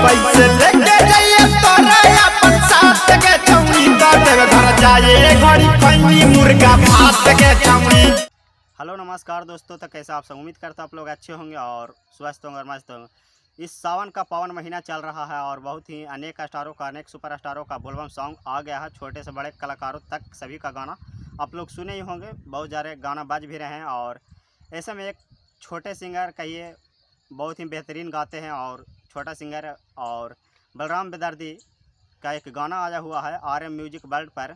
पैसे लेके जाइए तोरा अपन साथ के चौड़ी तो देव घर जाए घड़ी खैनी मुर्गा भात के चौड़ी। हेलो नमस्कार दोस्तों, तो कैसे आप सब? उम्मीद करता आप लोग अच्छे होंगे और स्वस्थ होंगे और मस्त होंगे। इस सावन का पावन महीना चल रहा है और बहुत ही अनेक स्टारों का, अनेक सुपर स्टारों का बोलबम सॉन्ग आ गया है। छोटे से बड़े कलाकारों तक सभी का गाना आप लोग सुने ही होंगे, बहुत सारे गाना बज भी रहे हैं। और ऐसे में एक छोटे सिंगर कहिए बहुत ही बेहतरीन गाते हैं और छोटा सिंगर और बलराम बेदर्दी का एक गाना आया हुआ है RM म्यूजिक वर्ल्ड पर।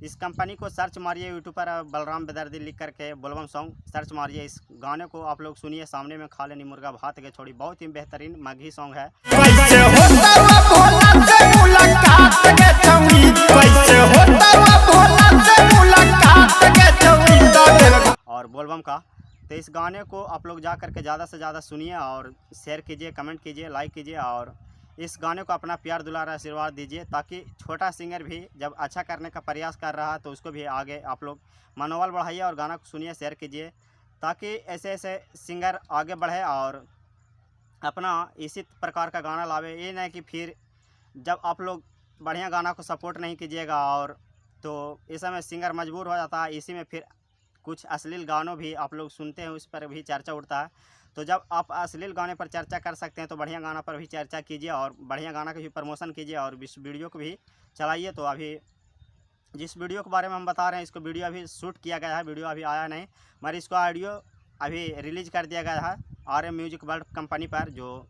इस कंपनी को सर्च मारिए यूट्यूब पर, बलराम बेदर्दी लिख करके बोलबम सॉन्ग सर्च मारिए। इस गाने को आप लोग सुनिए। सामने में खा लेनी मुर्गा भात के छोड़ी, बहुत ही बेहतरीन मगही सॉन्ग है। कैसे होता हुआ भोला से मुलाकात के चौड़ी, कैसे होता हुआ भोला से मुलाकात के चौड़ी तो देव। और बोलबम का तो इस गाने को आप लोग जा करके ज़्यादा से ज़्यादा सुनिए और शेयर कीजिए, कमेंट कीजिए, लाइक कीजिए और इस गाने को अपना प्यार दुलार आशीर्वाद दीजिए, ताकि छोटा सिंगर भी जब अच्छा करने का प्रयास कर रहा है तो उसको भी आगे आप लोग मनोबल बढ़ाइए और गाना को सुनिए, शेयर कीजिए, ताकि ऐसे ऐसे सिंगर आगे बढ़े और अपना इसी प्रकार का गाना लावे। ये नहीं कि फिर जब आप लोग बढ़िया गाना को सपोर्ट नहीं कीजिएगा और तो इस समय सिंगर मजबूर हो जाता है। इसी में फिर कुछ अश्लील गानों भी आप लोग सुनते हैं, उस पर भी चर्चा उठता है। तो जब आप अश्लील गाने पर चर्चा कर सकते हैं तो बढ़िया गाना पर भी चर्चा कीजिए और बढ़िया गाना का भी प्रमोशन कीजिए और इस वीडियो को भी चलाइए। तो अभी जिस वीडियो के बारे में हम बता रहे हैं, इसको वीडियो अभी शूट किया गया है, वीडियो अभी आया नहीं, मगर इसको ऑडियो अभी रिलीज कर दिया गया है RM म्यूजिक वर्ल्ड कंपनी पर, जो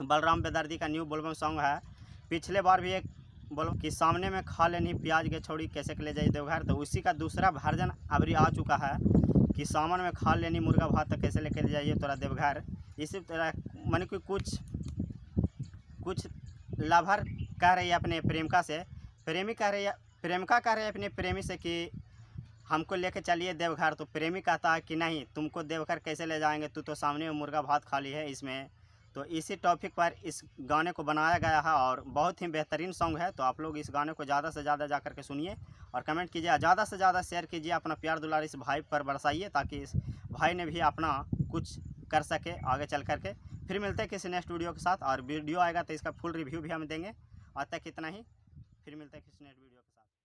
बलराम बेदर्दी का न्यू बोलबम सॉन्ग है। पिछले बार भी एक बोलो कि सामने में खा लेनी प्याज के छोड़ी कैसे के ले जाइए देवघर, तो उसी का दूसरा वर्जन अभी आ चुका है कि सामने में खा लेनी मुर्गा भात तो कैसे लेके जाइए तोरा देवघर। इसी तरह मन की कुछ लवर कह रही है अपने प्रेमिका से, प्रेमिका कह रही है अपने प्रेमी से कि हमको लेके चलिए देवघर। तो प्रेमी कहता है कि नहीं, तुमको देवघर कैसे ले जाएंगे, तू तो सामने में मुर्गा भात खा ली है इसमें। तो इसी टॉपिक पर इस गाने को बनाया गया है और बहुत ही बेहतरीन सॉन्ग है। तो आप लोग इस गाने को ज़्यादा से ज़्यादा जा करके सुनिए और कमेंट कीजिए, ज़्यादा से ज़्यादा शेयर कीजिए, अपना प्यार दुलार इस भाई पर बरसाइए, ताकि इस भाई ने भी अपना कुछ कर सके आगे चल करके। फिर मिलते हैं किसी नेक्स्ट वीडियो के साथ, और वीडियो आएगा तो इसका फुल रिव्यू भी हम देंगे। आज तक इतना ही, फिर मिलते हैं किसी नेक्स्ट वीडियो।